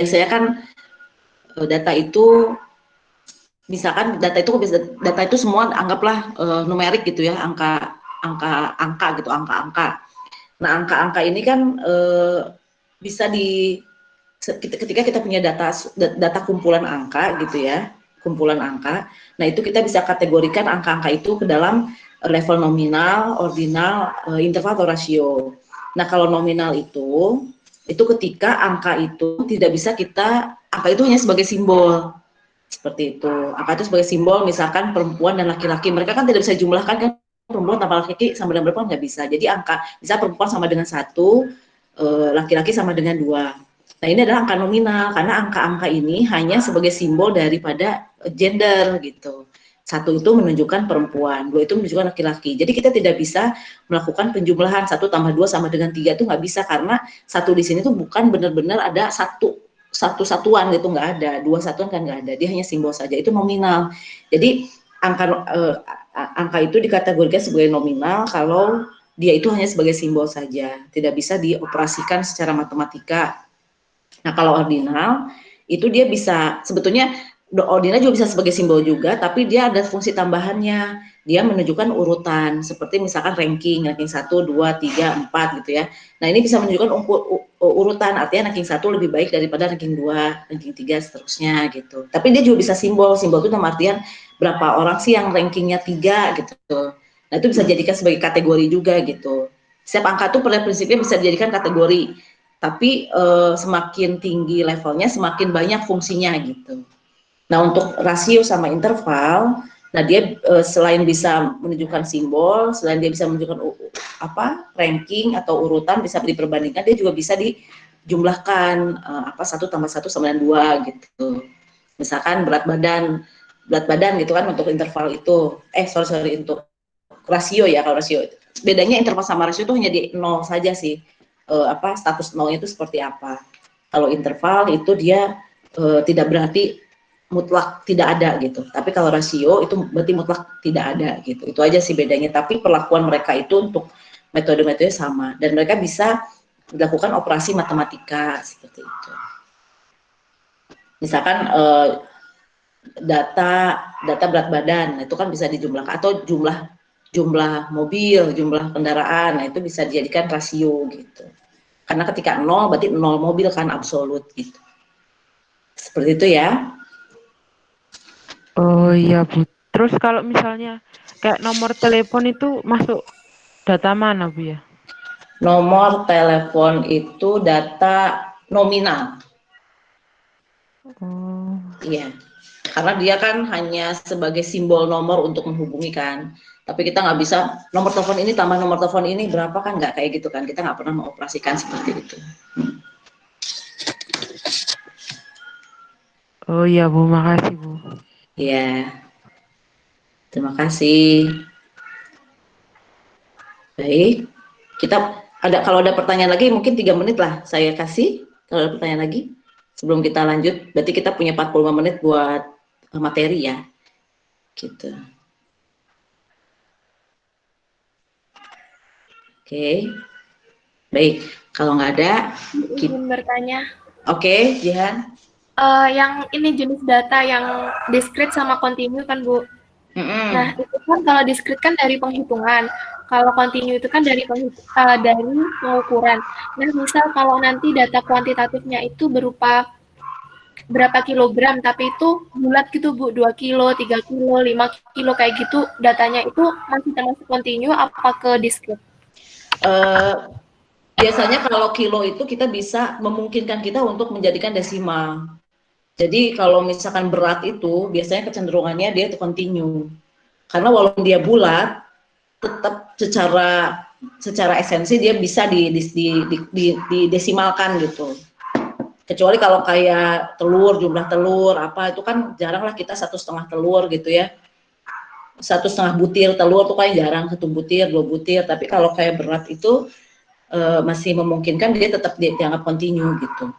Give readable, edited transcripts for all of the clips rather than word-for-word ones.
biasanya kan data itu, misalkan data itu semua anggaplah numerik gitu ya, angka gitu, angka-angka. Nah, angka-angka ini kan bisa ketika kita punya data kumpulan angka gitu ya, kumpulan angka. Nah, itu kita bisa kategorikan angka-angka itu ke dalam level nominal, ordinal, interval atau rasio. Nah, kalau nominal itu ketika angka itu tidak bisa angka itu hanya sebagai simbol. Seperti itu. Angka itu sebagai simbol, misalkan perempuan dan laki-laki. Mereka kan tidak bisa jumlahkan kan, perempuan tambah laki-laki sama dengan perempuan nggak bisa. Jadi angka, bisa perempuan sama dengan 1, laki-laki sama dengan 2. Nah, ini adalah angka nominal, karena angka-angka ini hanya sebagai simbol daripada gender gitu. 1 itu menunjukkan perempuan, 2 itu menunjukkan laki-laki. Jadi kita tidak bisa melakukan penjumlahan 1 tambah 2 sama dengan 3 itu nggak bisa, karena 1 di sini tuh bukan benar-benar ada satu satuan gitu, nggak ada. 2 satuan kan nggak ada, dia hanya simbol saja, itu nominal. Jadi angka itu dikategorikan sebagai nominal kalau dia itu hanya sebagai simbol saja, tidak bisa dioperasikan secara matematika. Nah, kalau ordinal itu dia bisa, sebetulnya ordinal juga bisa sebagai simbol juga, tapi dia ada fungsi tambahannya. Dia menunjukkan urutan, seperti misalkan ranking 1, 2, 3, 4 gitu ya. Nah, ini bisa menunjukkan urutan, artinya ranking 1 lebih baik daripada ranking 2, ranking 3 seterusnya gitu. Tapi dia juga bisa simbol itu dalam artian berapa orang sih yang rankingnya 3 gitu. Nah, itu bisa dijadikan sebagai kategori juga gitu. Setiap angka itu pada prinsipnya bisa dijadikan kategori, tapi semakin tinggi levelnya semakin banyak fungsinya gitu. Nah, untuk rasio sama interval, nah dia selain bisa menunjukkan simbol, selain dia bisa menunjukkan ranking atau urutan, bisa diperbandingkan, dia juga bisa dijumlahkan 1 tambah 1 sama dengan 2 gitu. Misalkan berat badan gitu kan untuk interval itu, untuk rasio ya. Kalau rasio bedanya interval sama rasio itu hanya di 0 saja sih, status nolnya itu seperti apa. Kalau interval itu dia tidak berarti mutlak tidak ada gitu, tapi kalau rasio itu berarti mutlak tidak ada gitu. Itu aja sih bedanya, tapi perlakuan mereka itu untuk metode-metode sama, dan mereka bisa dilakukan operasi matematika seperti itu. Misalkan data berat badan, itu kan bisa dijumlahkan, atau jumlah mobil, jumlah kendaraan, nah itu bisa dijadikan rasio gitu. Karena ketika 0 berarti 0 mobil kan, absolut gitu. Seperti itu ya. Oh iya Bu. Terus kalau misalnya kayak nomor telepon itu masuk data mana Bu ya? Nomor telepon itu data nominal. Oh. Iya. Karena dia kan hanya sebagai simbol nomor untuk menghubungi kan. Tapi kita nggak bisa nomor telepon ini tambah nomor telepon ini berapa, kan nggak kayak gitu kan. Kita nggak pernah mengoperasikan seperti itu. Oh iya Bu, makasih Bu. Iya. Terima kasih. Baik. Kalau ada pertanyaan lagi mungkin 3 menit lah saya kasih. Kalau ada pertanyaan lagi sebelum kita lanjut, berarti kita punya 45 menit buat materi ya. Gitu. Oke. Baik. Kalau nggak ada, Izin bertanya. Oke, Jihan. Yang ini jenis data yang discrete sama kontinu kan Bu? Nah, itu kan kalau discrete kan dari penghitungan. Kalau kontinu itu kan dari pengukuran. Nah, misal kalau nanti data kuantitatifnya itu berupa berapa kilogram, tapi itu bulat gitu Bu, 2 kilo, 3 kilo, 5 kilo kayak gitu, datanya itu masih termasuk kontinu apa ke discrete? Biasanya kalau kilo itu kita bisa memungkinkan kita untuk menjadikan desimal. Jadi kalau misalkan berat itu biasanya kecenderungannya dia itu kontinu. Karena walaupun dia bulat, tetap secara esensi dia bisa didesimalkan gitu. Kecuali kalau kayak telur, jumlah telur apa itu kan jarang lah kita 1,5 telur gitu ya. 1,5 butir telur tuh kan jarang, 1 butir, 2 butir. Tapi kalau kayak berat itu masih memungkinkan dia tetap dianggap kontinu gitu.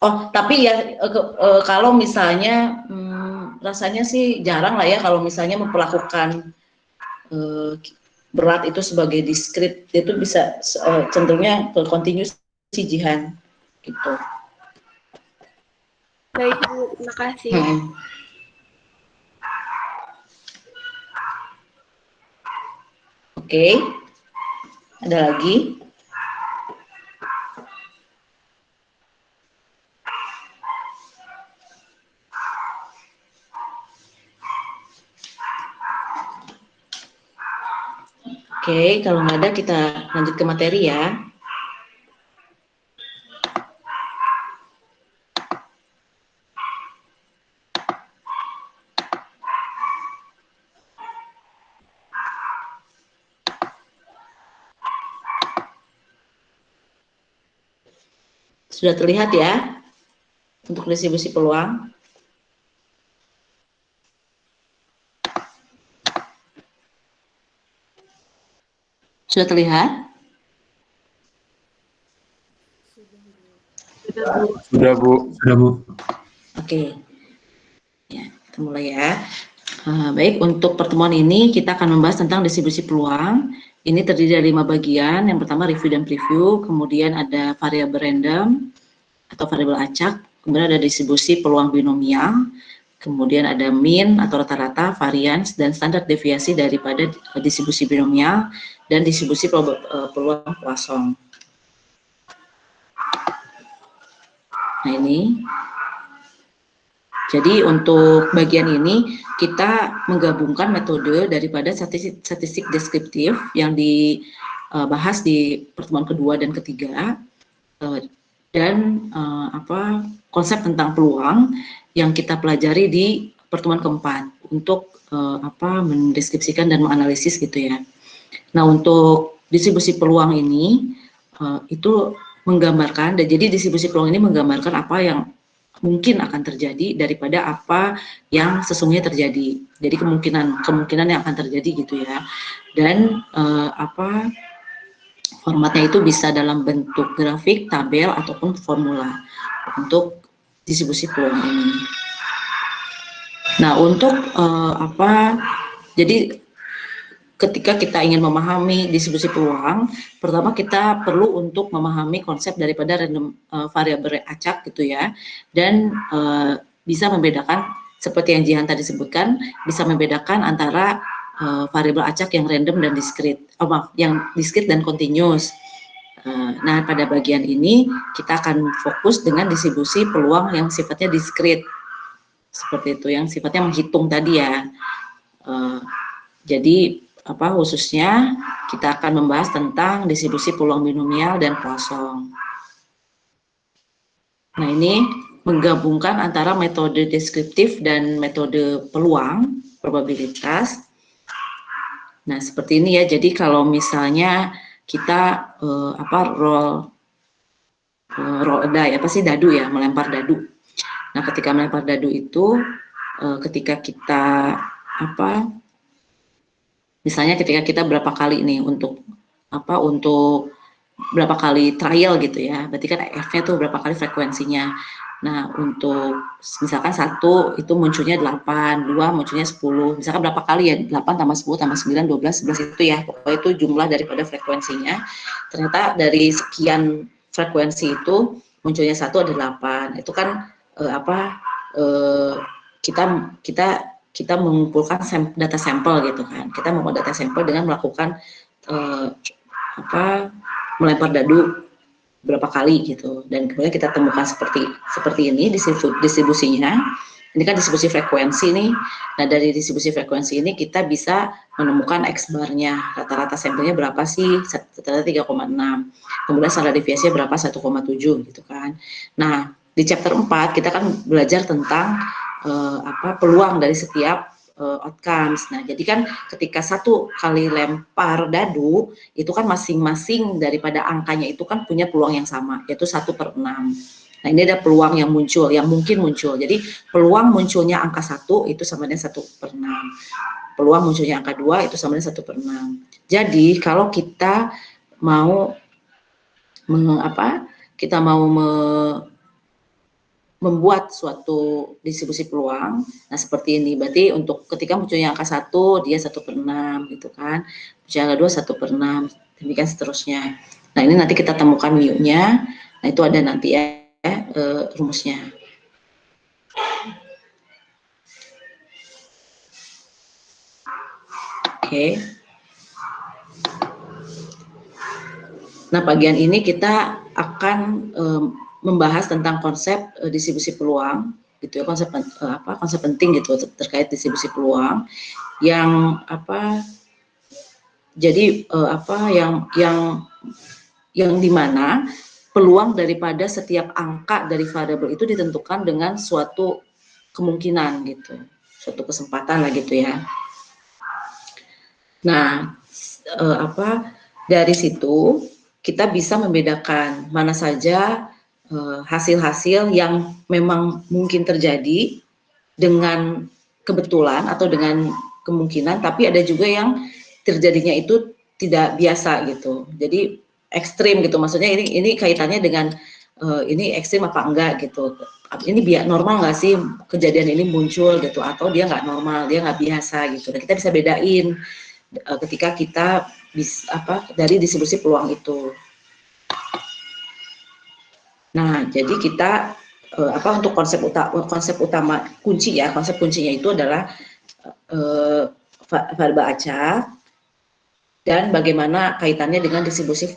Oh, tapi ya kalau misalnya rasanya sih jarang lah ya kalau misalnya memperlakukan berat itu sebagai diskrit, itu bisa cenderungnya ke kontinu si Jihan gitu. Baik Bu, terima kasih. Oke, ada lagi? Oke, kalau nggak ada kita lanjut ke materi ya. Sudah terlihat ya untuk distribusi peluang? Sudah terlihat? Sudah Bu. Sudah Bu. Oke, ya, kita mulai ya. Baik, untuk pertemuan ini kita akan membahas tentang distribusi peluang. Ini terdiri dari 5 bagian. Yang pertama review dan preview, kemudian ada variabel random atau variabel acak, kemudian ada distribusi peluang binomial, kemudian ada mean atau rata-rata, variance, dan standar deviasi daripada distribusi binomial, dan distribusi peluang Poisson. Nah ini, jadi untuk bagian ini kita menggabungkan metode daripada statistik deskriptif yang dibahas di pertemuan kedua dan ketiga, dan konsep tentang peluang yang kita pelajari di pertemuan keempat untuk mendeskripsikan dan menganalisis gitu ya. Nah untuk distribusi peluang ini itu menggambarkan, dan jadi distribusi peluang ini menggambarkan apa yang mungkin akan terjadi daripada apa yang sesungguhnya terjadi. Jadi kemungkinan yang akan terjadi gitu ya. Dan formatnya itu bisa dalam bentuk grafik, tabel ataupun formula untuk distribusi peluang ini. Nah untuk jadi ketika kita ingin memahami distribusi peluang, pertama kita perlu untuk memahami konsep daripada random variabel acak gitu ya, dan bisa membedakan seperti yang Jihan tadi sebutkan, bisa membedakan antara variabel acak yang random dan diskrit, yang diskrit dan continuous. Nah pada bagian ini kita akan fokus dengan distribusi peluang yang sifatnya diskrit, seperti itu, yang sifatnya menghitung tadi ya. Jadi khususnya kita akan membahas tentang distribusi peluang binomial dan Poisson. Nah ini menggabungkan antara metode deskriptif dan metode peluang probabilitas. Nah seperti ini ya. Jadi kalau misalnya kita roll die, dadu ya, melempar dadu. Nah ketika melempar dadu itu ketika kita misalnya ketika kita berapa kali nih untuk berapa kali trial gitu ya, berarti kan F-nya tuh berapa kali frekuensinya. Nah untuk misalkan 1 itu munculnya 8, 2 munculnya 10, misalkan berapa kali ya, 8 tambah 10 tambah 9, 12, 11 itu ya, pokoknya itu jumlah daripada frekuensinya. Ternyata dari sekian frekuensi itu munculnya 1 ada 8, itu kan kita mengumpulkan data sampel gitu kan. Kita membuat data sampel dengan melakukan melempar dadu berapa kali gitu, dan kemudian kita temukan seperti ini distribusinya. Ini kan distribusi frekuensi nih. Nah dari distribusi frekuensi ini kita bisa menemukan X barnya, rata-rata sampelnya berapa sih, rata-rata 3,6, kemudian standar deviasinya berapa, 1,7 gitu kan. Nah di chapter 4 kita kan belajar tentang peluang dari setiap outcomes. Nah, jadi kan ketika 1 kali lempar dadu, itu kan masing-masing daripada angkanya itu kan punya peluang yang sama, yaitu 1/6. Nah, ini ada peluang yang muncul, yang mungkin muncul. Jadi, peluang munculnya angka 1 itu sama dengan 1/6. Peluang munculnya angka 2 itu sama dengan 1/6. Jadi, kalau kita mau membuat suatu distribusi peluang, nah seperti ini, berarti untuk ketika munculnya angka 1, dia 1/6 gitu kan, munculnya angka 2, 1/6, demikian seterusnya. Nah ini nanti kita temukan mu-nya, nah itu ada nanti ya rumusnya. Oke. Nah, bagian ini kita akan membahas tentang konsep distribusi peluang, gitu ya, konsep penting gitu terkait distribusi peluang yang jadi yang dimana peluang daripada setiap angka dari variabel itu ditentukan dengan suatu kemungkinan gitu, suatu kesempatan lah gitu ya. Nah, dari situ kita bisa membedakan mana saja hasil-hasil yang memang mungkin terjadi dengan kebetulan atau dengan kemungkinan, tapi ada juga yang terjadinya itu tidak biasa gitu. Jadi ekstrim gitu, maksudnya ini kaitannya dengan ini ekstrim apa enggak gitu. Ini normal nggak sih kejadian ini muncul gitu, atau dia nggak normal, dia nggak biasa gitu. Dan kita bisa bedain ketika kita dari distribusi peluang itu. Nah, jadi kita untuk konsep utama kunci ya, konsep kuncinya itu adalah variabel acak dan bagaimana kaitannya dengan distribusi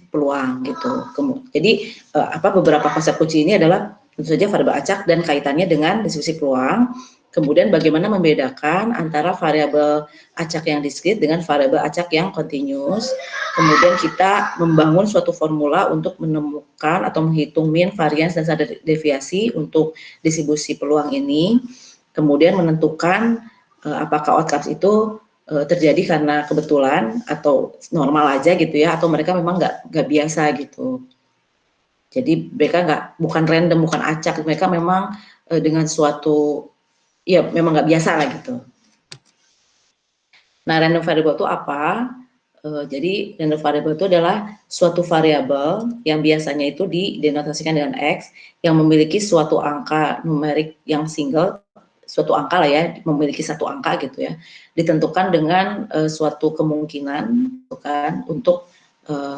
peluang gitu. Jadi beberapa konsep kunci ini adalah tentu saja variabel acak dan kaitannya dengan distribusi peluang. Kemudian bagaimana membedakan antara variabel acak yang diskrit dengan variabel acak yang continuous. Kemudian kita membangun suatu formula untuk menemukan atau menghitung mean, variance, dan standar deviasi untuk distribusi peluang ini. Kemudian menentukan apakah outcomes itu terjadi karena kebetulan atau normal aja gitu ya, atau mereka memang nggak biasa gitu. Jadi mereka bukan random, bukan acak, mereka memang dengan suatu ya memang nggak biasa lah gitu. Nah, random variable itu apa? Jadi random variable itu adalah suatu variabel yang biasanya itu didenotasikan dengan X yang memiliki suatu angka numerik yang single, suatu angka lah ya, memiliki satu angka gitu ya, ditentukan dengan suatu kemungkinan kan untuk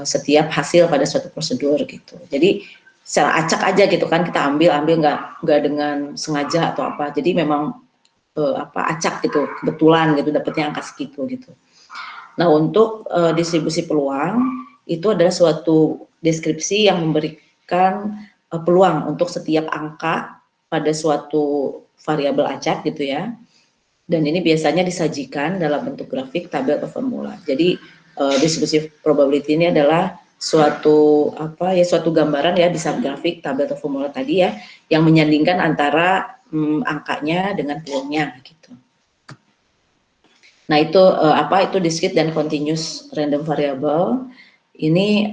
setiap hasil pada suatu prosedur gitu. Jadi secara acak aja gitu kan, kita ambil nggak dengan sengaja atau apa. Jadi memang acak gitu, kebetulan gitu dapatnya angka segitu gitu. Nah, untuk distribusi peluang itu adalah suatu deskripsi yang memberikan peluang untuk setiap angka pada suatu variabel acak gitu ya. Dan ini biasanya disajikan dalam bentuk grafik, tabel, atau formula. Jadi distribusi probability ini adalah suatu suatu gambaran ya, bisa grafik, tabel, atau formula tadi ya, yang menyandingkan antara angkanya dengan peluangnya gitu. Nah, itu itu discrete dan continuous random variable. Ini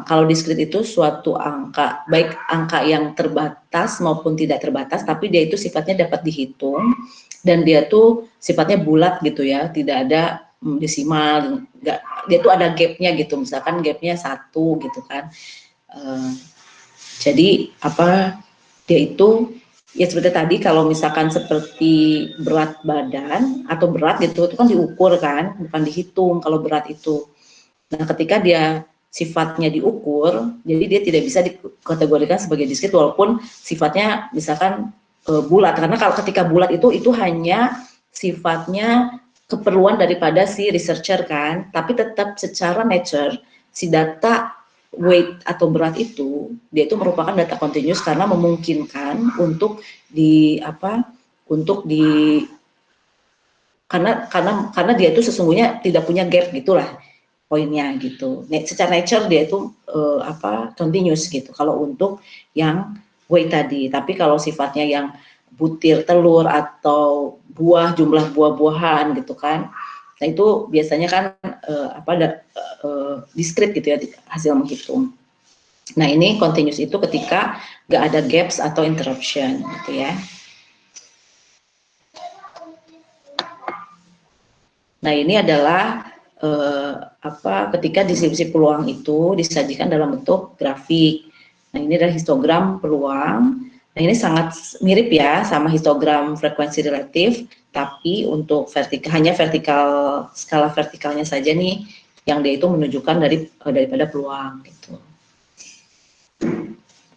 kalau discrete itu suatu angka, baik angka yang terbatas maupun tidak terbatas, tapi dia itu sifatnya dapat dihitung dan dia tuh sifatnya bulat gitu ya, tidak ada desimal, dia tuh ada gapnya gitu, misalkan gapnya 1 gitu kan. Jadi dia itu ya seperti tadi, kalau misalkan seperti berat badan atau berat gitu, itu kan diukur kan, bukan dihitung kalau berat itu. Nah, ketika dia sifatnya diukur, jadi dia tidak bisa dikategorikan sebagai diskrit walaupun sifatnya misalkan bulat, karena kalau ketika bulat itu hanya sifatnya keperluan daripada si researcher kan, tapi tetap secara nature si data weight atau berat itu dia itu merupakan data continuous karena memungkinkan untuk karena dia itu sesungguhnya tidak punya gap gitulah poinnya gitu. Secara nature dia itu continuous gitu kalau untuk yang weight tadi. Tapi kalau sifatnya yang butir telur atau jumlah buah-buahan gitu kan, nah itu biasanya kan discrete gitu ya hasil menghitung. Nah, ini continuous itu ketika nggak ada gaps atau interruption gitu ya. Nah, ini adalah ketika distribusi peluang itu disajikan dalam bentuk grafik. Nah, ini adalah histogram peluang. Nah, ini sangat mirip ya sama histogram frekuensi relatif, tapi untuk hanya skala vertikalnya saja nih yang dia itu menunjukkan daripada peluang gitu.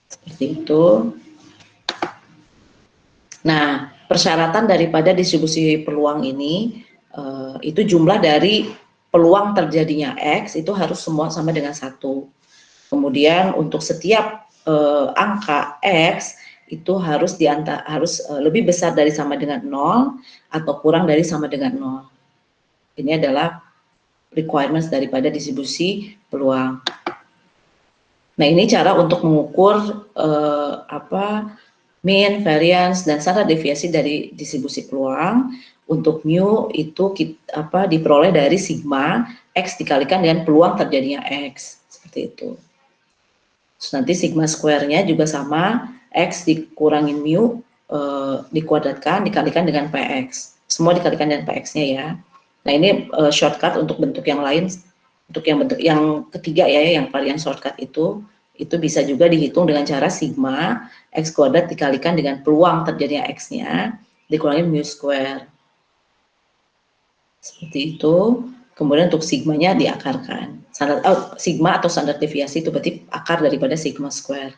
Seperti itu. Nah, persyaratan daripada distribusi peluang ini itu jumlah dari peluang terjadinya X itu harus semua sama dengan 1. Kemudian untuk setiap angka X itu harus lebih besar dari sama dengan 0 atau kurang dari sama dengan 0. Ini adalah requirements daripada distribusi peluang. Nah, ini cara untuk mengukur mean, variance, dan standar deviasi dari distribusi peluang. Untuk mu itu diperoleh dari sigma X dikalikan dengan peluang terjadinya X, seperti itu. Terus nanti sigma square-nya juga sama, X dikurangin mu, dikuadratkan, dikalikan dengan PX. Semua dikalikan dengan PX-nya ya. Nah, ini shortcut untuk bentuk yang lain. Untuk bentuk yang ketiga ya, yang varian shortcut itu bisa juga dihitung dengan cara sigma X kuadrat dikalikan dengan peluang terjadinya X-nya, dikurangi mu square. Seperti itu. Kemudian untuk sigmanya diakarkan. Sigma atau standar deviasi itu berarti akar daripada sigma square.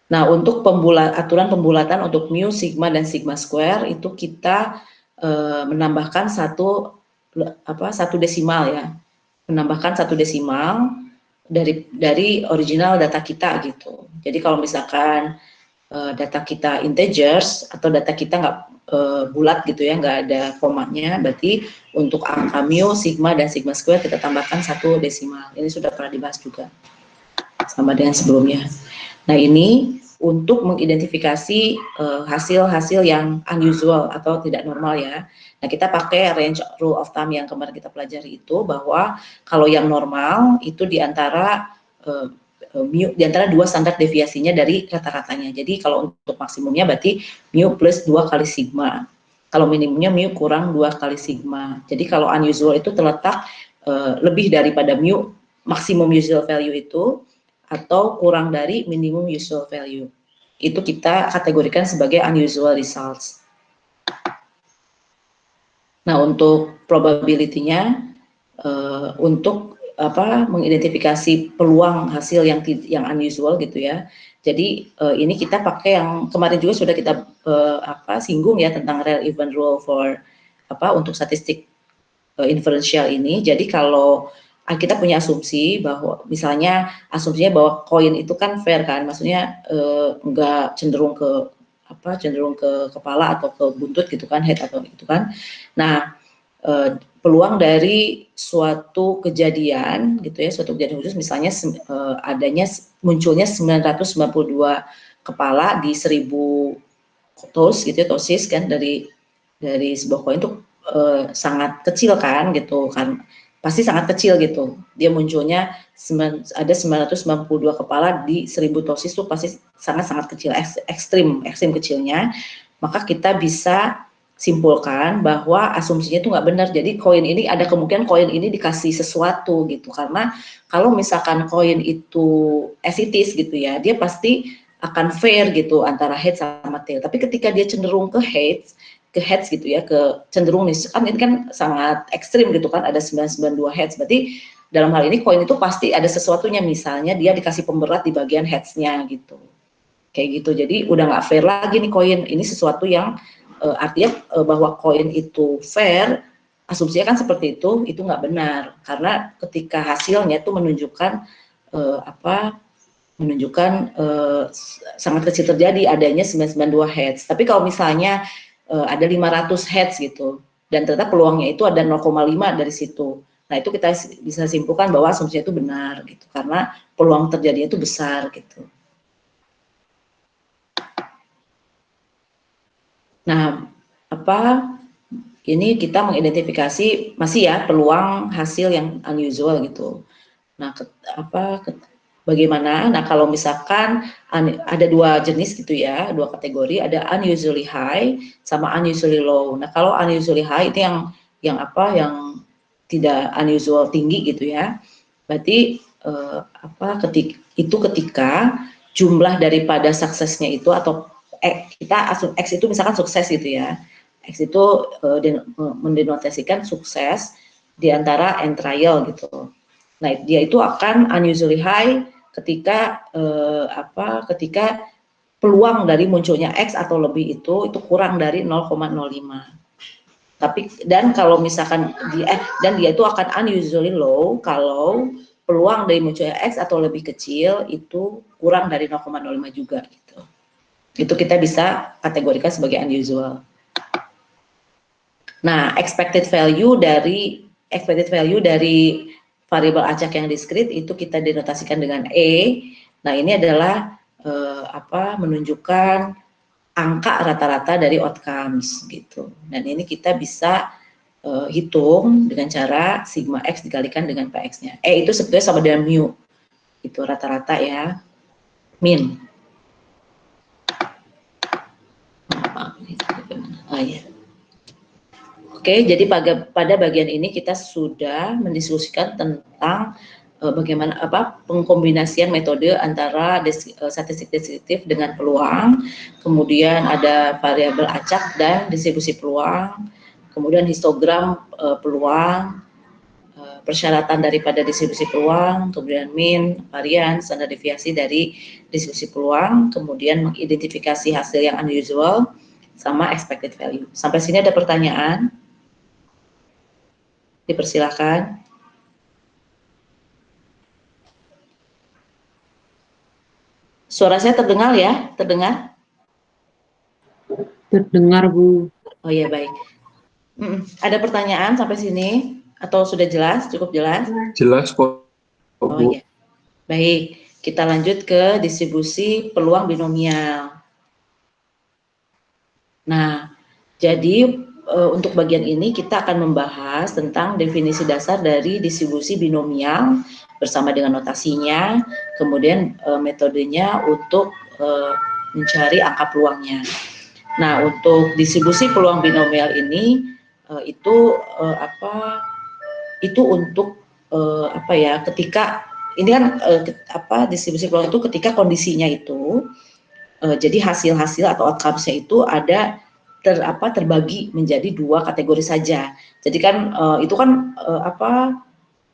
Nah, untuk aturan pembulatan untuk mu, sigma, dan sigma square itu kita menambahkan satu desimal ya. Menambahkan 1 desimal dari original data kita gitu. Jadi kalau misalkan data kita integers atau data kita nggak bulat gitu ya, nggak ada komanya, berarti untuk angka mu, sigma, dan sigma square kita tambahkan 1 desimal. Ini sudah pernah dibahas juga sama dengan sebelumnya. Nah, ini untuk mengidentifikasi hasil-hasil yang unusual atau tidak normal ya. Nah, kita pakai range rule of thumb yang kemarin kita pelajari itu, bahwa kalau yang normal itu di antara 2 standar deviasinya dari rata-ratanya. Jadi kalau untuk maksimumnya berarti mu plus 2 kali sigma. Kalau minimumnya mu kurang 2 kali sigma. Jadi kalau unusual itu terletak lebih daripada mu maksimum usual value itu, atau kurang dari minimum usual value. Itu kita kategorikan sebagai unusual results. Nah, untuk probability-nya, untuk mengidentifikasi peluang hasil yang unusual gitu ya. Jadi ini kita pakai yang kemarin juga sudah kita singgung ya, tentang real event rule for untuk statistik inferential ini. Jadi kalau kita punya asumsi bahwa misalnya asumsinya bahwa koin itu kan fair kan, maksudnya enggak cenderung ke kepala atau ke buntut gitu kan, head atau gitu kan. Nah, peluang dari suatu kejadian gitu ya, suatu kejadian khusus misalnya munculnya 992 kepala di 1000 toes gitu ya, tosis kan, dari sebuah koin itu sangat kecil kan gitu kan, pasti sangat kecil gitu. Dia munculnya ada 992 kepala di 1000 tosis itu pasti sangat kecil, ekstrim kecilnya. Maka kita bisa simpulkan bahwa asumsinya itu nggak benar. Jadi koin ini ada kemungkinan koin ini dikasih sesuatu gitu, karena kalau misalkan koin itu as it is gitu ya, dia pasti akan fair gitu antara head sama tail. Tapi ketika dia cenderung ke heads gitu ya, cenderung nih kan, ini kan sangat ekstrim gitu kan, ada 992 heads, berarti dalam hal ini koin itu pasti ada sesuatunya, misalnya dia dikasih pemberat di bagian heads-nya gitu, kayak gitu. Jadi udah nggak fair lagi nih koin ini, sesuatu yang artinya bahwa koin itu fair, asumsinya kan seperti itu nggak benar, karena ketika hasilnya itu menunjukkan sangat kecil terjadi adanya 992 heads. Tapi kalau misalnya ada 500 heads gitu, dan ternyata peluangnya itu ada 0,5 dari situ. Nah, itu kita bisa simpulkan bahwa asumsinya itu benar gitu, karena peluang terjadinya itu besar gitu. Nah, ini kita mengidentifikasi masih ya peluang hasil yang unusual gitu. Nah, bagaimana? Nah, kalau misalkan ada 2 jenis gitu ya, 2 kategori, ada unusually high sama unusually low. Nah, kalau unusually high itu yang tidak unusual tinggi gitu ya. Berarti ketika jumlah daripada suksesnya itu, atau kita X itu misalkan sukses gitu ya. X itu mendenotasikan sukses di antara end trial gitu. Nah, dia itu akan unusually high ketika peluang dari munculnya X atau lebih itu kurang dari 0,05. Tapi dan kalau misalkan dan dia itu akan unusually low kalau peluang dari munculnya X atau lebih kecil itu kurang dari 0,05 juga gitu. Itu kita bisa kategorikan sebagai unusual. Nah, expected value dari variabel acak yang diskrit itu kita denotasikan dengan E. Nah, ini adalah menunjukkan angka rata-rata dari outcomes gitu. Dan ini kita bisa hitung dengan cara sigma X dikalikan dengan PX-nya. E itu sebetulnya sama dengan mu. Itu rata-rata ya. Min. Oke, jadi pada bagian ini kita sudah mendiskusikan tentang bagaimana pengkombinasian metode antara statistik deskriptif dengan peluang, kemudian ada variabel acak dan distribusi peluang, kemudian histogram peluang, persyaratan daripada distribusi peluang, kemudian mean, varian, standar deviasi dari distribusi peluang, kemudian mengidentifikasi hasil yang unusual, sama expected value. Sampai sini ada pertanyaan? Dipersilakan. Suara saya terdengar ya? Terdengar? Terdengar, Bu. Oh iya, baik. Ada pertanyaan sampai sini? Atau sudah jelas? Cukup jelas? Jelas kok, Bu. Oh iya. Baik, kita lanjut ke distribusi peluang binomial. Nah, jadi untuk bagian ini kita akan membahas tentang definisi dasar dari distribusi binomial bersama dengan notasinya, kemudian metodenya untuk mencari angka peluangnya. Nah, untuk distribusi peluang binomial ini itu untuk ketika ini kan distribusi peluang itu ketika kondisinya itu jadi hasil-hasil atau outcomes-nya itu ada terbagi menjadi dua kategori saja. Jadi kan itu kan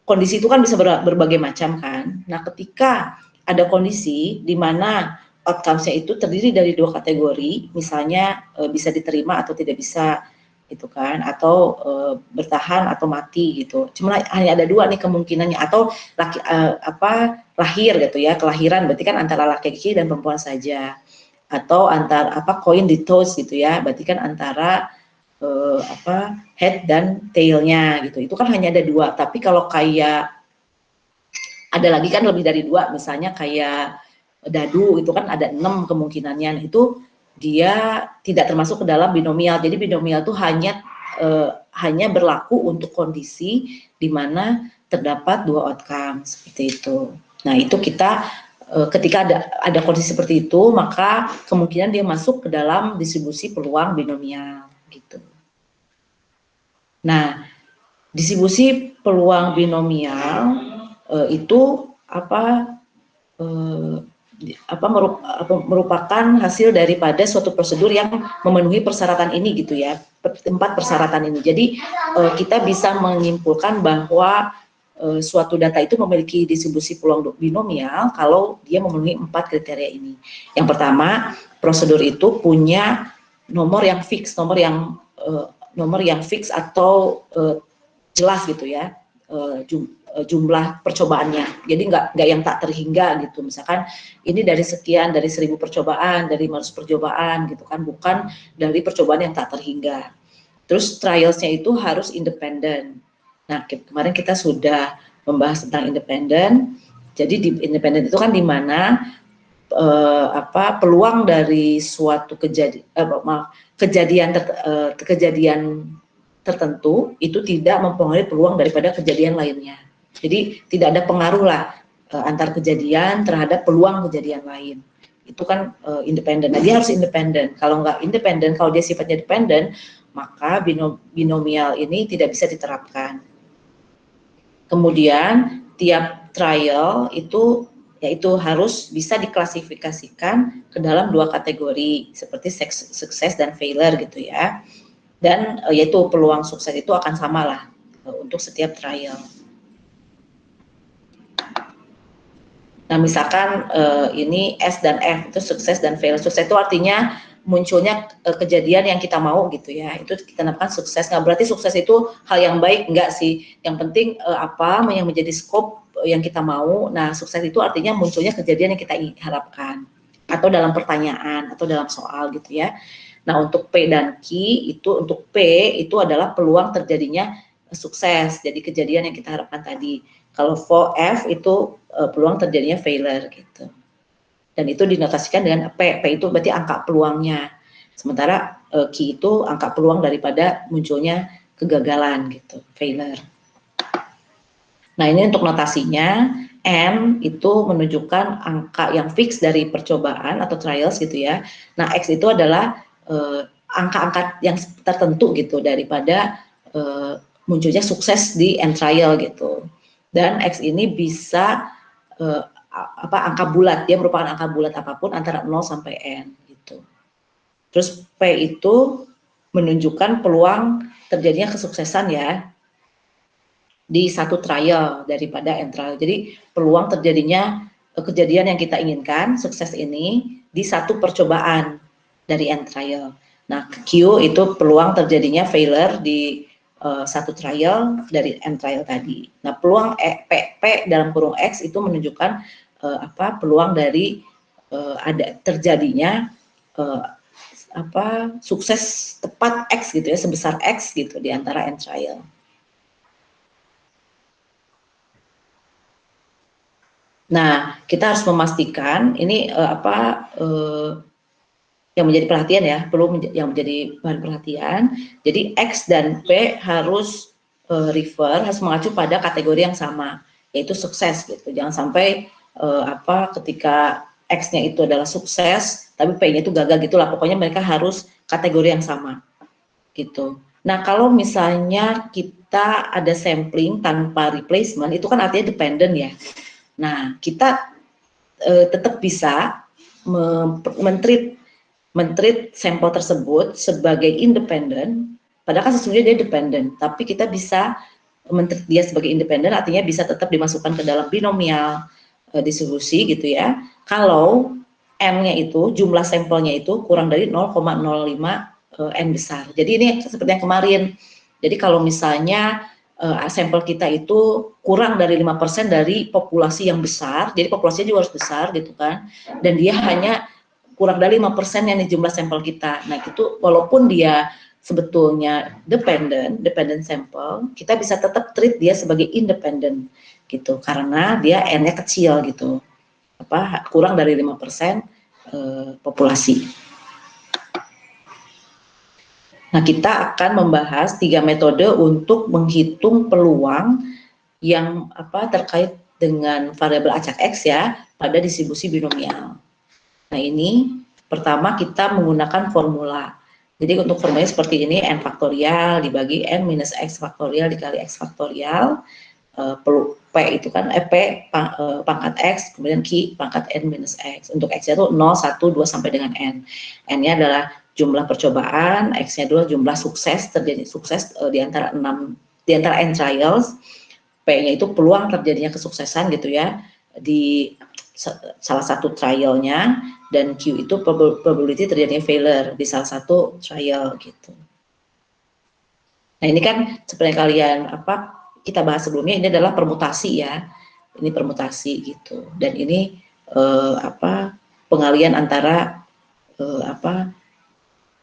kondisi itu kan bisa berbagai macam kan. Nah, ketika ada kondisi di mana outcomes-nya itu terdiri dari dua kategori, misalnya bisa diterima atau tidak bisa gitu kan, atau bertahan atau mati gitu. Cuma hanya ada dua nih kemungkinannya, atau lahir gitu ya, kelahiran berarti kan antara laki-laki dan perempuan saja. Atau antar coin di toes gitu ya, berarti kan antara head dan tailnya gitu. Itu kan hanya ada dua. Tapi kalau kayak ada lagi kan lebih dari dua, misalnya kayak dadu itu kan ada 6 kemungkinannya. Itu dia tidak termasuk ke dalam binomial. Jadi binomial itu hanya berlaku untuk kondisi di mana terdapat dua outcome seperti itu. Nah, itu kita ketika ada kondisi seperti itu, maka kemungkinan dia masuk ke dalam distribusi peluang binomial gitu. Nah, distribusi peluang binomial itu merupakan hasil daripada suatu prosedur yang memenuhi persyaratan ini gitu ya, 4 persyaratan ini. Jadi kita bisa menyimpulkan bahwa suatu data itu memiliki distribusi peluang binomial kalau dia memenuhi 4 kriteria ini. Yang pertama, prosedur itu punya nomor yang fix, nomor yang fix atau jelas gitu ya, jumlah percobaannya. Jadi nggak yang tak terhingga gitu. Misalkan ini dari 1000 percobaan, dari 500 percobaan gitu kan, bukan dari percobaan yang tak terhingga. Terus trialsnya itu harus independen. Nah, kemarin kita sudah membahas tentang independen. Jadi di independen itu kan di mana peluang dari suatu kejadian tertentu itu tidak mempengaruhi peluang daripada kejadian lainnya. Jadi tidak ada pengaruh lah antar kejadian terhadap peluang kejadian lain. Itu kan independen. Nah, dia harus independen. Kalau nggak independen, kalau dia sifatnya dependen, maka binomial ini tidak bisa diterapkan. Kemudian tiap trial itu yaitu harus bisa diklasifikasikan ke dalam dua kategori seperti sukses dan failure gitu ya. Dan yaitu peluang sukses itu akan sama lah untuk setiap trial. Nah, misalkan ini S dan F itu sukses dan fail. Sukses itu artinya munculnya kejadian yang kita mau gitu ya. Itu kita namakan sukses. Nggak berarti sukses itu hal yang baik, enggak sih. Yang penting apa yang menjadi scope yang kita mau. Nah, sukses itu artinya munculnya kejadian yang kita harapkan, atau dalam pertanyaan atau dalam soal gitu ya. Nah, untuk P dan Q itu, untuk P itu adalah peluang terjadinya sukses. Jadi kejadian yang kita harapkan tadi. Kalau for F itu peluang terjadinya failure gitu. Dan itu dinotasikan dengan P. P itu berarti angka peluangnya. Sementara Q itu angka peluang daripada munculnya kegagalan gitu, failure. Nah, ini untuk notasinya. M itu menunjukkan angka yang fix dari percobaan atau trials gitu ya. Nah, X itu adalah angka-angka yang tertentu gitu daripada munculnya sukses di end trial gitu. Dan X ini bisa angka bulat, dia merupakan angka bulat apapun antara 0 sampai N gitu. Terus P itu menunjukkan peluang terjadinya kesuksesan ya di satu trial daripada end trial. Jadi peluang terjadinya kejadian yang kita inginkan, sukses ini di satu percobaan dari end trial. Nah, Q itu peluang terjadinya failure di satu trial dari end trial tadi. Nah, peluang P dalam kurung X itu menunjukkan peluang dari ada terjadinya sukses tepat X gitu ya, sebesar X gitu di antara end trial. Nah, kita harus memastikan ini yang menjadi perhatian ya, perlu yang menjadi bahan perhatian. Jadi X dan P harus harus mengacu pada kategori yang sama, yaitu sukses gitu. Jangan sampai ketika X-nya itu adalah sukses, tapi P-nya itu gagal gitulah. Pokoknya mereka harus kategori yang sama gitu. Nah, kalau misalnya kita ada sampling tanpa replacement, itu kan artinya dependent ya. Nah, kita tetap bisa men-treat sampel tersebut sebagai independen, padahal kan sesungguhnya dia dependent, tapi kita bisa men-treat dia sebagai independen, artinya bisa tetap dimasukkan ke dalam binomial distribusi gitu ya, kalau N-nya itu, jumlah sampelnya itu kurang dari 0,05 N besar. Jadi ini seperti yang kemarin, jadi kalau misalnya sampel kita itu kurang dari 5% dari populasi yang besar, jadi populasinya juga harus besar gitu kan, dan dia hanya kurang dari 5% yang di jumlah sampel kita. Nah, itu walaupun dia sebetulnya dependent sampel, kita bisa tetap treat dia sebagai independent gitu, karena dia N-nya kecil gitu, kurang dari 5% populasi. Nah, kita akan membahas 3 metode untuk menghitung peluang yang terkait dengan variabel acak X ya pada distribusi binomial. Nah, ini pertama kita menggunakan formula. Jadi untuk formulanya seperti ini, N faktorial dibagi N minus X faktorial dikali X faktorial. P itu kan pangkat X, kemudian Q pangkat N minus X. Untuk X-nya itu 0, 1, 2 sampai dengan N. N-nya adalah jumlah percobaan, X-nya adalah jumlah sukses, terjadi sukses di antara N trials. P-nya itu peluang terjadinya kesuksesan gitu ya di salah satu trialnya, dan Q itu probability terjadinya failure di salah satu trial gitu. Nah, ini kan seperti kalian kita bahas sebelumnya, ini adalah permutasi ya, ini permutasi gitu, dan ini pengalian antara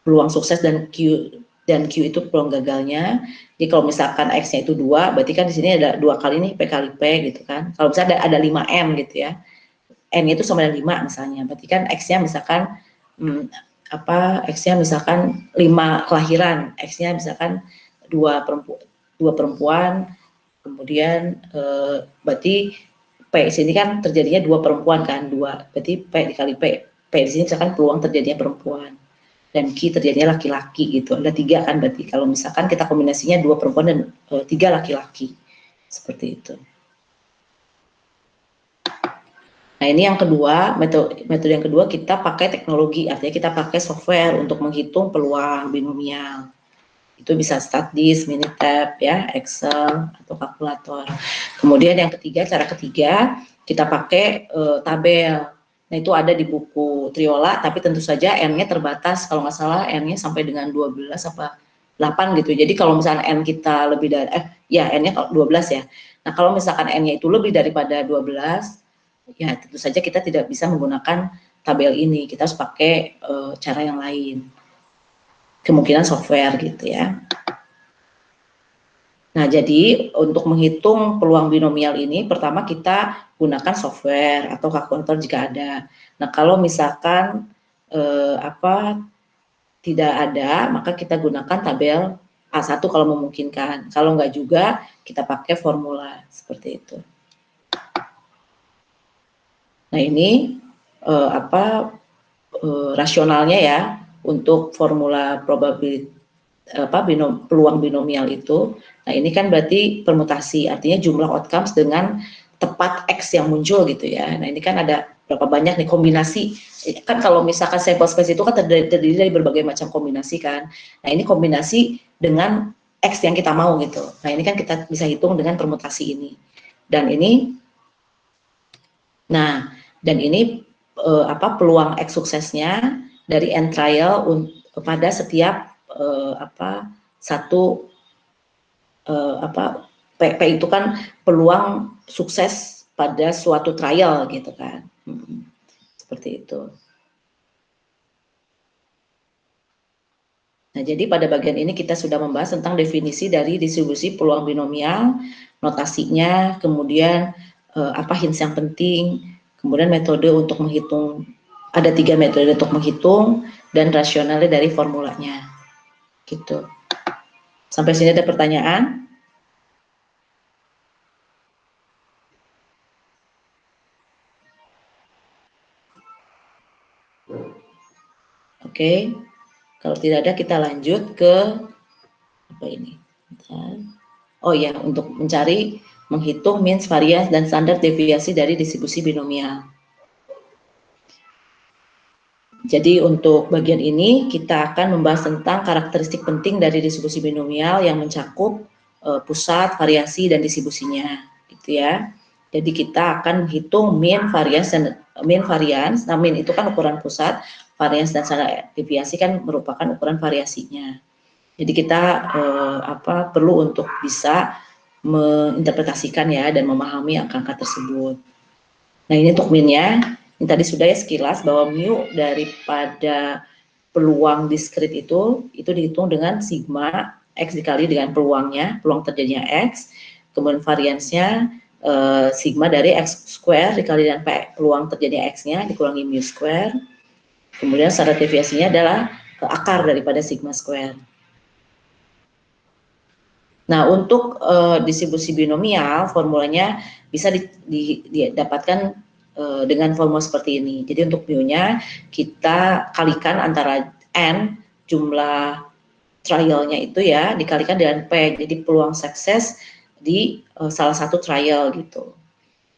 peluang sukses dan Q itu peluang gagalnya. Jadi kalau misalkan X-nya itu 2, berarti kan di sini ada 2 kali nih P kali P gitu kan. Kalau misalnya ada 5M gitu ya, N-nya itu sama dengan 5 misalnya, berarti kan X-nya misalkan X-nya misalkan 5 kelahiran, X-nya misalkan 2 perempuan, kemudian berarti P sini kan terjadinya 2 perempuan kan, 2, berarti P dikali P di sini misalkan peluang terjadinya perempuan, dan Q terjadinya laki-laki gitu, ada 3 kan, berarti kalau misalkan kita kombinasinya 2 perempuan dan 3 laki-laki, seperti itu. Nah, ini yang kedua, metode yang kedua kita pakai teknologi, artinya kita pakai software untuk menghitung peluang binomial. Itu bisa StatDisk, Minitab, ya, Excel, atau kalkulator. Kemudian yang ketiga, cara ketiga, kita pakai tabel. Nah, itu ada di buku Triola, tapi tentu saja N-nya terbatas, kalau nggak salah N-nya sampai dengan 12 apa 8 gitu. Jadi kalau misalnya N kita lebih dari, ya N-nya 12 ya. Nah, kalau misalkan N-nya itu lebih daripada 12, ya tentu saja kita tidak bisa menggunakan tabel ini. Kita harus pakai cara yang lain. Kemungkinan software gitu ya. Nah, jadi untuk menghitung peluang binomial ini, pertama kita gunakan software atau kalkulator jika ada. Nah, kalau misalkan tidak ada, maka kita gunakan tabel A1 kalau memungkinkan. Kalau enggak juga, kita pakai formula seperti itu. Nah, ini rasionalnya ya untuk formula probability peluang binomial itu. Nah, ini kan berarti permutasi, artinya jumlah outcomes dengan tepat X yang muncul gitu ya. Nah, ini kan ada berapa banyak nih kombinasi. Kan kalau misalkan sample space itu kan terdiri dari berbagai macam kombinasi kan. Nah, ini kombinasi dengan X yang kita mau gitu. Nah, ini kan kita bisa hitung dengan permutasi ini. Dan ini, nah, dan ini peluang X suksesnya dari N trial pada setiap P itu kan peluang sukses pada suatu trial gitu kan. Seperti itu. Nah, jadi pada bagian ini kita sudah membahas tentang definisi dari distribusi peluang binomial, notasinya, kemudian apa hints yang penting, kemudian metode untuk menghitung, ada 3 metode untuk menghitung, dan rasionalnya dari formulanya. Gitu. Sampai sini ada pertanyaan? Oke. Kalau tidak ada, kita lanjut ke apa ini? Oh ya, untuk mencari, menghitung means, variance, dan standar deviasi dari distribusi binomial. Jadi untuk bagian ini kita akan membahas tentang karakteristik penting dari distribusi binomial yang mencakup pusat, variasi, dan distribusinya, gitu ya. Jadi kita akan menghitung mean, variance, dan mean variance. Nah, mean itu kan ukuran pusat, variance dan standar deviasi kan merupakan ukuran variasinya. Jadi kita perlu untuk bisa menginterpretasikan ya dan memahami angka-angka tersebut. Nah, ini untuk mean-nya. Ini tadi sudah ya sekilas bahwa mu daripada peluang diskrit itu dihitung dengan sigma X dikali dengan peluangnya, peluang terjadinya X, kemudian variansnya sigma dari X square dikali dengan peluang terjadinya X-nya dikurangi mu square, kemudian standar deviasinya adalah akar daripada sigma square. Nah, untuk distribusi binomial, formulanya bisa didapatkan dengan formula seperti ini. Jadi untuk mu-nya kita kalikan antara N, jumlah trialnya itu ya, dikalikan dengan P, jadi peluang sukses di salah satu trial gitu.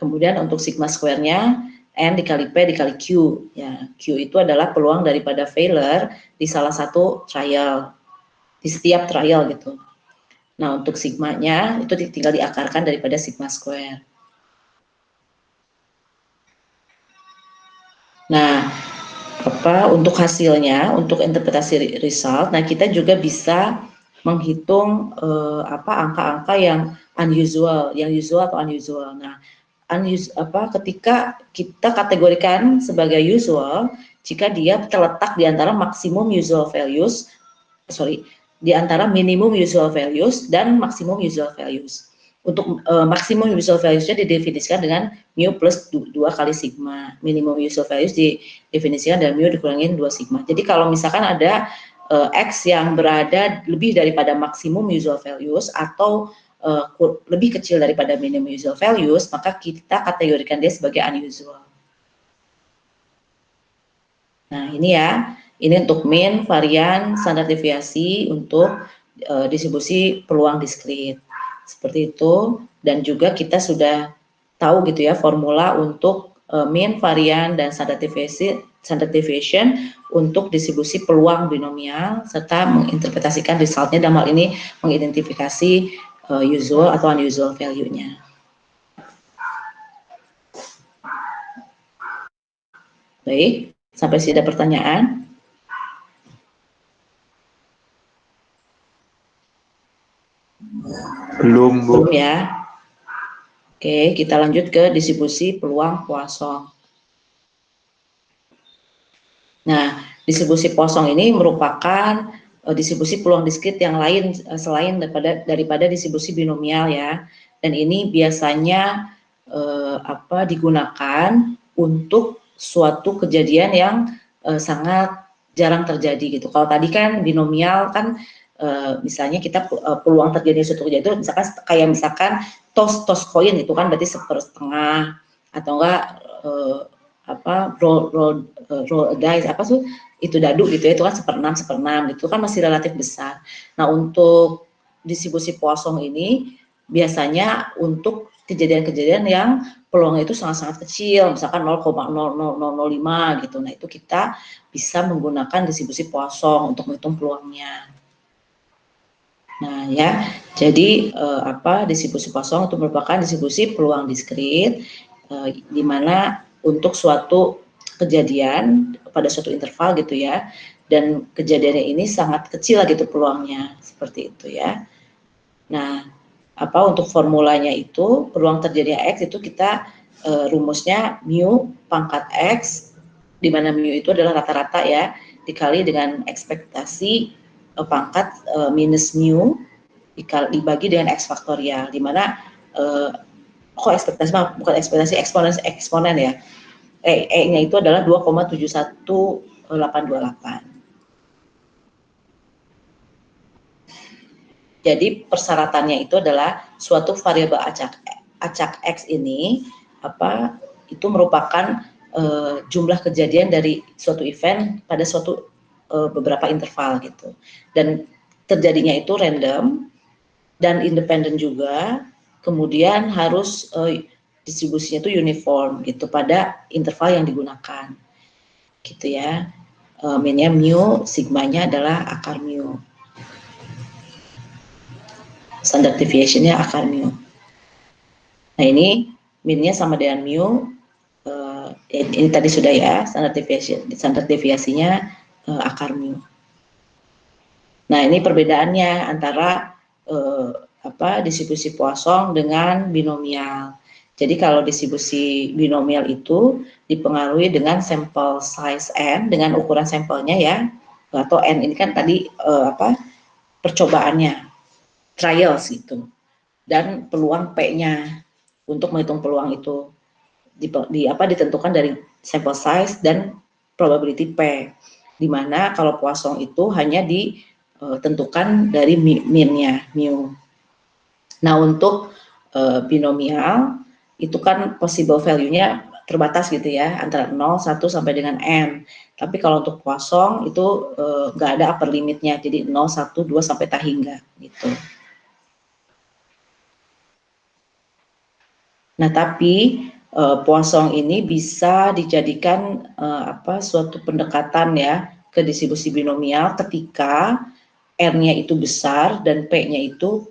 Kemudian untuk sigma square-nya, N dikali P dikali Q. Ya, Q itu adalah peluang daripada failure di salah satu trial, di setiap trial gitu. Nah, untuk sigma-nya itu tinggal diakarkan daripada sigma square. Nah, untuk hasilnya, untuk interpretasi result, nah kita juga bisa menghitung angka-angka yang unusual, yang usual atau unusual. Nah, ketika kita kategorikan sebagai usual, jika dia terletak di antara maksimum usual values, di antara minimum usual values dan maksimum usual values. Untuk maksimum usual values-nya didefinisikan dengan mu plus 2 kali sigma. Minimum usual values didefinisikan dengan mu dikurangin 2 sigma. Jadi kalau misalkan ada X yang berada lebih daripada maksimum usual values atau lebih kecil daripada minimum usual values, maka kita kategorikan dia sebagai unusual. Nah, ini ya. Ini untuk mean, varian, standar deviasi untuk distribusi peluang diskrit. Seperti itu. Dan juga kita sudah tahu gitu ya formula untuk mean, varian, dan standar standard deviation untuk distribusi peluang binomial serta menginterpretasikan resultnya, dalam hal ini mengidentifikasi usual atau unusual value-nya. Baik, sampai sini ada pertanyaan? Belum, Bu. Belum ya. Oke, kita lanjut ke distribusi peluang Poisson. Nah, distribusi Poisson ini merupakan distribusi peluang diskrit yang lain selain daripada distribusi binomial ya. Dan ini biasanya digunakan untuk suatu kejadian yang sangat jarang terjadi gitu. Kalau tadi kan binomial kan misalnya kita peluang terjadi suatu kejadian itu misalkan toss koin itu kan berarti sepersetengah atau enggak roll a dice itu dadu gitu ya, itu kan 1/6 itu kan masih relatif besar. Nah, untuk distribusi Poisson ini biasanya untuk kejadian-kejadian yang peluangnya itu sangat-sangat kecil, misalkan 0,00005 gitu. Nah, itu kita bisa menggunakan distribusi Poisson untuk menghitung peluangnya. Nah, ya, jadi distribusi Poisson itu merupakan distribusi peluang diskrit di mana untuk suatu kejadian pada suatu interval gitu ya, dan kejadiannya ini sangat kecil gitu peluangnya, seperti itu ya. Nah, untuk formulanya itu peluang terjadinya X itu kita rumusnya mu pangkat X, di mana mu itu adalah rata-rata ya, dikali dengan ekspektasi pangkat minus mu dibagi dengan X faktorial, di mana bukan ekspektasi, eksponen ya. E-nya itu adalah 2,71828. Jadi persyaratannya itu adalah suatu variabel acak X ini itu merupakan jumlah kejadian dari suatu event pada suatu beberapa interval gitu. Dan terjadinya itu random dan independen juga, kemudian harus distribusinya itu uniform gitu pada interval yang digunakan gitu ya. Minnya mu, sigmanya adalah akar mu, standard deviation-nya akar mu. Nah, ini minnya sama dengan mu, ini tadi sudah ya, standard deviasinya akar mu. Nah, ini perbedaannya antara distribusi Poisson dengan binomial. Jadi kalau distribusi binomial itu dipengaruhi dengan sampel size n, dengan ukuran sampelnya ya, atau n ini kan tadi percobaannya, trials gitu, dan peluang p-nya untuk menghitung peluang itu ditentukan dari sampel size dan probability p, di mana kalau Poisson itu hanya ditentukan dari min-nya mu. Nah, untuk binomial itu kan possible value-nya terbatas gitu ya, antara 0, 1 sampai dengan n. Tapi kalau untuk Poisson itu nggak ada upper limitnya, jadi 0, 1, 2 sampai tak hingga gitu. Nah, tapi Poisson ini bisa dijadikan suatu pendekatan ya ke distribusi binomial ketika R-nya itu besar dan P-nya itu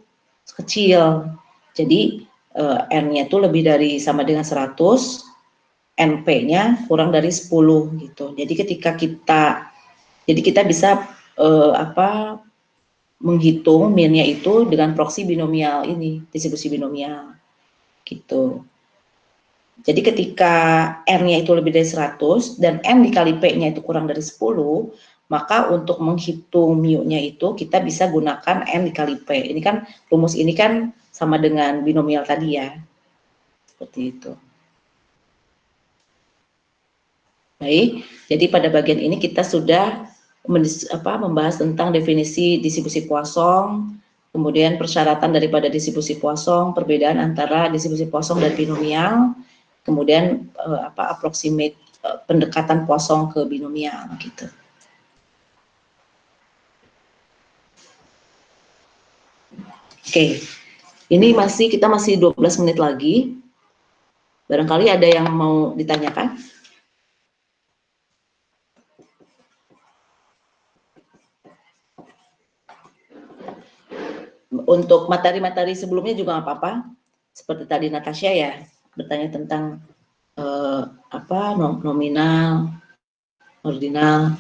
kecil. Jadi N-nya itu lebih dari sama dengan 100, NP-nya kurang dari 10 gitu. Jadi kita bisa menghitung min-nya itu dengan proksi binomial ini, distribusi binomial gitu. Jadi ketika N-nya itu lebih dari 100 dan N dikali P-nya itu kurang dari 10, maka untuk menghitung mu-nya itu kita bisa gunakan N dikali P. Ini kan rumus ini kan sama dengan binomial tadi ya. Seperti itu. Baik, jadi pada bagian ini kita sudah membahas tentang definisi distribusi Poisson, kemudian persyaratan daripada distribusi Poisson, perbedaan antara distribusi Poisson dan binomial, kemudian approximate pendekatan Poisson ke binomial gitu. Oke, ini kita masih 12 menit lagi. Barangkali ada yang mau ditanyakan? untuk materi-materi sebelumnya juga nggak apa-apa. Seperti tadi Natasha ya bertanya tentang nominal, ordinal.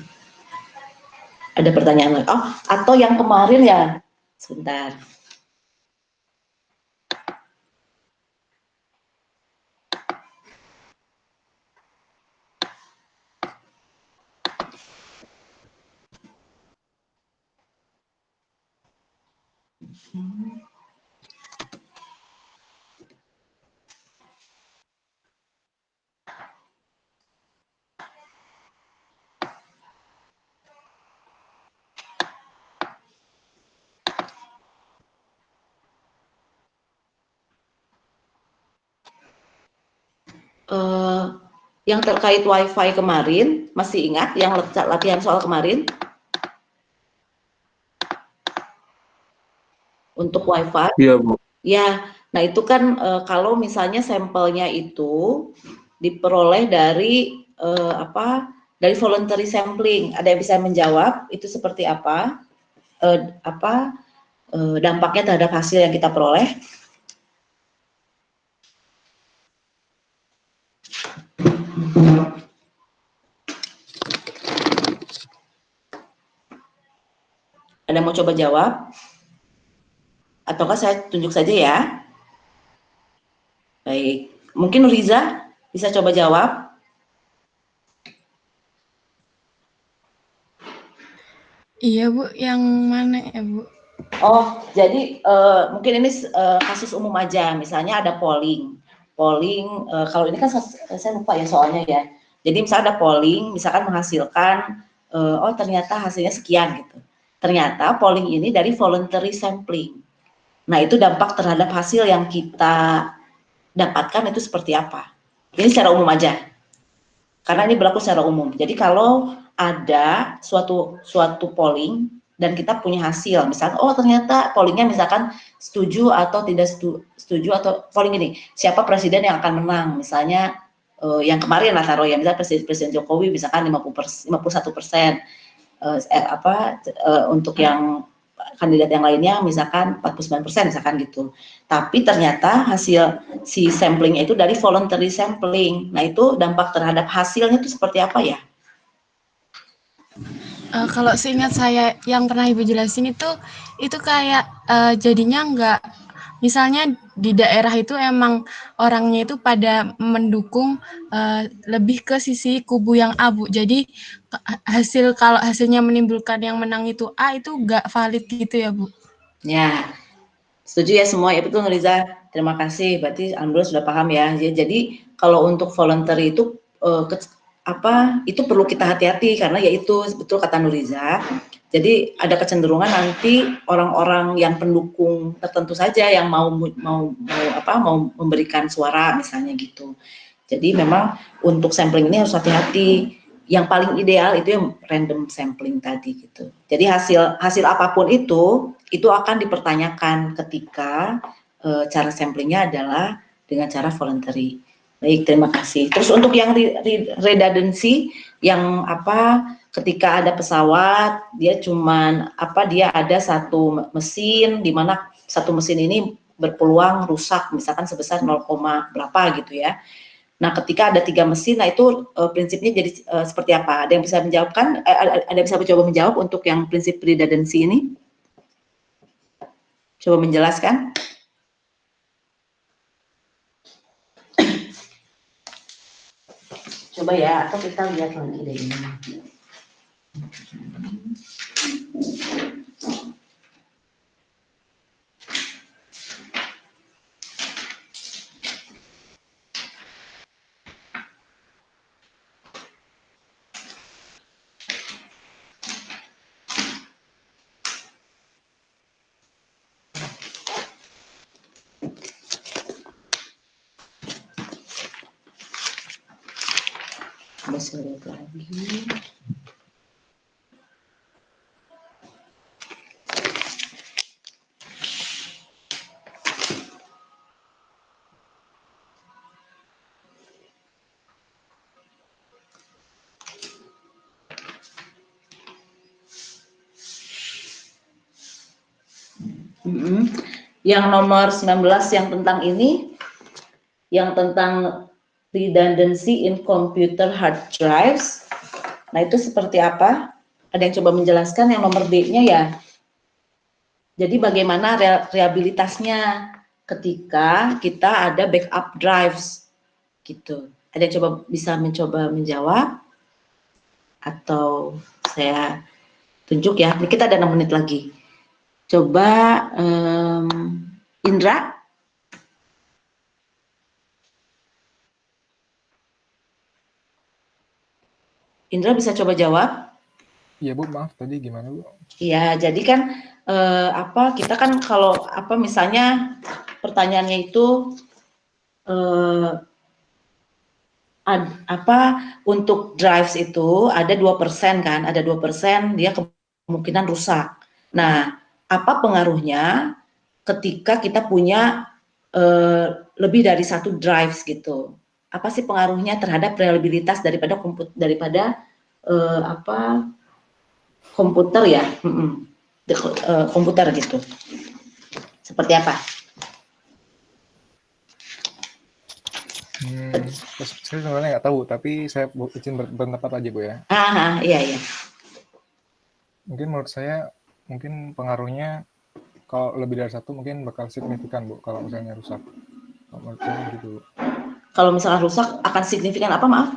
Ada pertanyaan lagi? Oh, atau yang kemarin ya, sebentar. Yang terkait WiFi kemarin, masih ingat yang latihan soal kemarin? Untuk WiFi? Iya, Bu. Ya, nah itu kan kalau misalnya sampelnya itu diperoleh dari dari voluntary sampling. Ada yang bisa menjawab itu seperti apa? Dampaknya terhadap hasil yang kita peroleh? Ada mau coba jawab? Ataukah saya tunjuk saja ya? Baik, mungkin Riza bisa coba jawab. Iya Bu, yang mana ya Bu? Oh, jadi mungkin ini kasus umum aja. Misalnya ada polling. Kalau ini kan saya lupa ya soalnya ya. Jadi misalnya ada polling, misalkan menghasilkan, oh ternyata hasilnya sekian gitu. Ternyata polling ini dari voluntary sampling. Nah itu dampak terhadap hasil yang kita dapatkan itu seperti apa? Ini secara umum aja. Karena ini berlaku secara umum. Jadi kalau ada suatu polling dan kita punya hasil, misalkan oh ternyata pollingnya misalkan setuju atau tidak setuju atau polling ini siapa presiden yang akan menang, misalnya yang kemarin lah taruh ya, misalnya Presiden Jokowi misalkan 51%, untuk yang kandidat yang lainnya misalkan 49% misalkan gitu. Tapi ternyata hasil si samplingnya itu dari voluntary sampling. Nah itu dampak terhadap hasilnya itu seperti apa ya? Kalau seingat saya yang pernah Ibu jelasin itu kayak jadinya nggak, misalnya di daerah itu emang orangnya itu pada mendukung lebih ke sisi kubu yang A, Bu. Jadi kalau hasilnya menimbulkan yang menang itu A, itu nggak valid gitu ya Bu? Ya, setuju ya semua ya, betul Riza. Terima kasih. Berarti alhamdulillah sudah paham ya. Jadi kalau untuk voluntary itu itu perlu kita hati-hati karena yaitu betul kata Nuriza. Jadi ada kecenderungan nanti orang-orang yang pendukung tertentu saja yang mau memberikan suara misalnya gitu. Jadi memang untuk sampling ini harus hati-hati. Yang paling ideal itu yang random sampling tadi gitu. Jadi hasil apapun itu akan dipertanyakan ketika cara samplingnya adalah dengan cara voluntary. Baik, terima kasih. Terus untuk yang redundancy, yang ketika ada pesawat dia ada satu mesin di mana satu mesin ini berpeluang rusak misalkan sebesar 0, berapa gitu ya. Nah, ketika ada 3 mesin, nah itu prinsipnya jadi seperti apa? Ada yang bisa menjawabkan? Ada yang bisa mencoba menjawab untuk yang prinsip redundancy ini? Coba menjelaskan. Coba ya, atau kita lihat lagi deh ini. Coba saya lihat lagi. Yang nomor 19 yang tentang ini, yang tentang redundancy in computer hard drives. Nah, itu seperti apa? Ada yang coba menjelaskan? Yang nomor D-nya ya. Jadi bagaimana reliabilitasnya ketika kita ada backup drives gitu. Ada yang mencoba menjawab? Atau saya tunjuk ya. Ini kita ada 6 menit lagi. Coba Indra. Indra bisa coba jawab? Iya Bu, maaf tadi gimana Bu? Iya, jadi kan kita kan kalau misalnya pertanyaannya itu untuk drives itu ada 2% kan, ada 2% dia kemungkinan rusak. Nah, apa pengaruhnya ketika kita punya lebih dari satu drives gitu? Apa sih pengaruhnya terhadap reliabilitas daripada komputer ya? Komputer gitu. Seperti apa? Saya sebenarnya nggak tahu, tapi saya izin berpendapat aja Bu ya. Iya. Mungkin menurut saya, mungkin pengaruhnya kalau lebih dari satu mungkin bakal signifikan Bu, kalau misalnya rusak. Menurut saya gitu. Kalau misalnya rusak akan signifikan apa, maaf?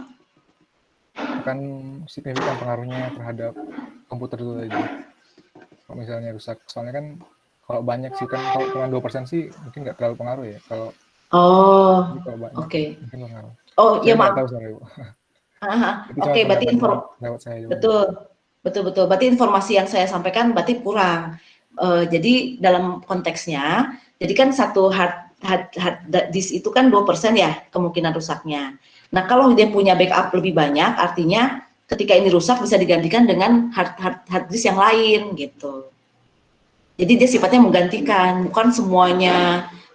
Akan signifikan pengaruhnya terhadap komputer itu tadi. Kalau misalnya rusak, soalnya kan kalau banyak sih kan, kalau cuma 2% sih mungkin nggak terlalu pengaruh ya. Kalau Oke. mungkin pengaruh. Oh, iya maaf. Tahu, sorry, Bu. Oke, berarti saya betul. Berarti informasi yang saya sampaikan berarti kurang. Jadi dalam konteksnya, jadi kan satu hard disk itu kan 2% ya kemungkinan rusaknya. Nah, kalau dia punya backup lebih banyak, artinya ketika ini rusak bisa digantikan dengan hard disk yang lain gitu. Jadi dia sifatnya menggantikan, bukan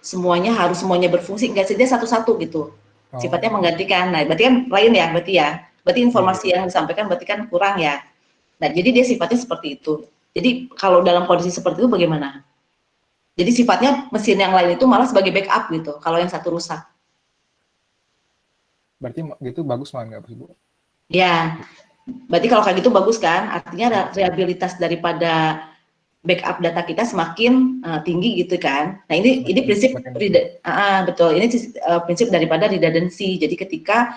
semuanya harus berfungsi, enggak sih, dia satu-satu gitu. Sifatnya menggantikan. Nah, berarti kan lain ya, berarti informasi yang disampaikan berarti kan kurang ya. Nah, jadi dia sifatnya seperti itu. Jadi kalau dalam kondisi seperti itu bagaimana? Jadi sifatnya mesin yang lain itu malah sebagai backup gitu, kalau yang satu rusak. Berarti gitu bagus malah nggak Bu? Ya, berarti kalau kayak gitu bagus kan? Artinya reliabilitas daripada backup data kita semakin tinggi gitu kan? Nah ini prinsip betul. Ini prinsip daripada redundancy. Jadi ketika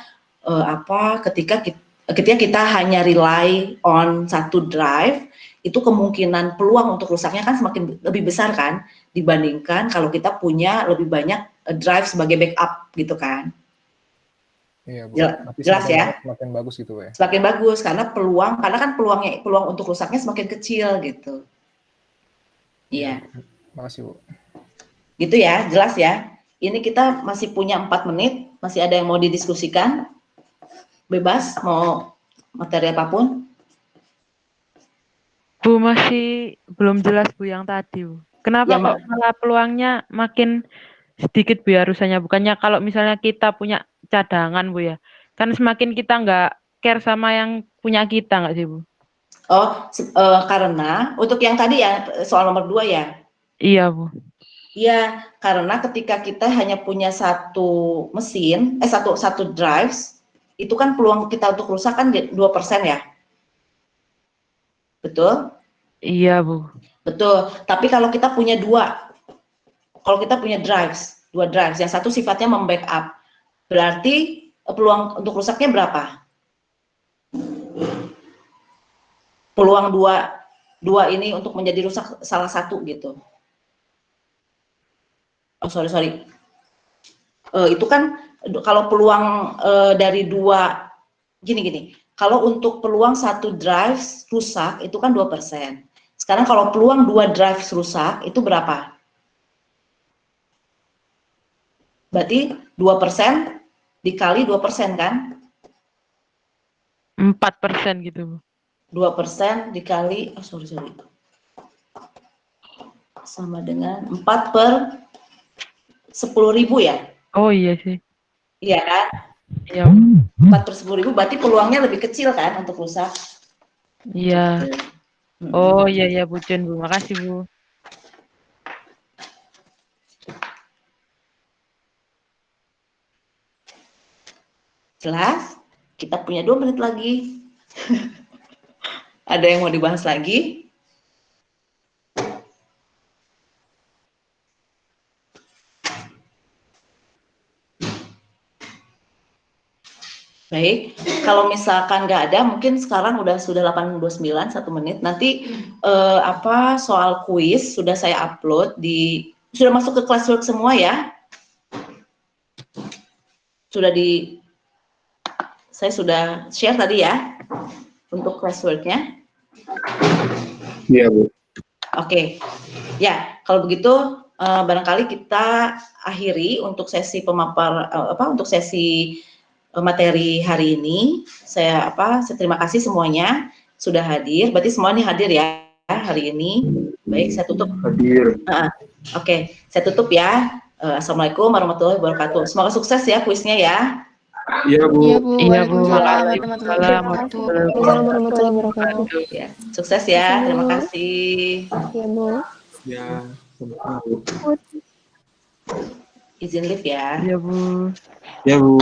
ketika kita hanya rely on satu drive, itu kemungkinan peluang untuk rusaknya kan semakin lebih besar kan dibandingkan kalau kita punya lebih banyak drive sebagai backup gitu kan. Iya, Bu. Jelas ya? Semakin bagus gitu ya. Semakin bagus karena kan peluang untuk rusaknya semakin kecil gitu. Iya. Makasih Bu. Gitu ya, jelas ya. Ini kita masih punya 4 menit, masih ada yang mau didiskusikan? Bebas, mau materi apapun? Bu, masih belum jelas Bu yang tadi Bu. Kenapa kok malah peluangnya makin sedikit Bu ya rusaknya? Bukannya kalau misalnya kita punya cadangan Bu ya, kan semakin kita nggak care sama yang punya kita nggak sih Bu? Karena untuk yang tadi ya soal nomor 2 ya? Iya Bu. Iya, karena ketika kita hanya punya satu mesin, satu drives, itu kan peluang kita untuk rusak kan 2% ya? Betul? Iya Bu. Betul, tapi kalau kita punya dua drives, yang satu sifatnya membackup, berarti peluang untuk rusaknya berapa? Peluang dua ini untuk menjadi rusak salah satu gitu. Oh sorry. Itu kan kalau peluang dari dua, gini. Kalau untuk peluang satu drive rusak itu kan 2%. Sekarang kalau peluang 2 drive rusak itu berapa? Berarti 2% dikali 2% kan? 4% gitu. 2% dikali, sorry. Sama dengan 4 per 10.000 ya? Oh iya sih. Iya kan? Iya. 4 per 10.000 berarti peluangnya lebih kecil kan untuk rusak? Iya. Oh iya Bu Jun Bu, makasih Bu. Jelas? Kita punya 2 menit lagi. Ada yang mau dibahas lagi? Baik, kalau misalkan nggak ada, mungkin sekarang sudah 8:29, 1 menit. Nanti soal kuis sudah saya upload sudah masuk ke classwork semua ya? Saya sudah share tadi ya untuk classworknya. Iya, Bu. Oke, ya kalau begitu barangkali kita akhiri untuk sesi untuk sesi materi hari ini. Saya terima kasih semuanya sudah hadir. Berarti semua ini hadir ya hari ini. Baik, saya tutup. Hadir. Oke, saya tutup ya. Assalamualaikum warahmatullahi wabarakatuh. Semoga sukses ya kuisnya ya. Iya, Bu. Iya, Bu. Iya, Bu. Waalaikumsalam warahmatullahi wabarakatuh. Waalaikumsalam warahmatullahi wabarakatuh. Ya, sukses ya. Terima kasih. Iya, Bu. Ya, sama-sama, Bu. Izin live ya. Iya, Bu. Ya, Bu.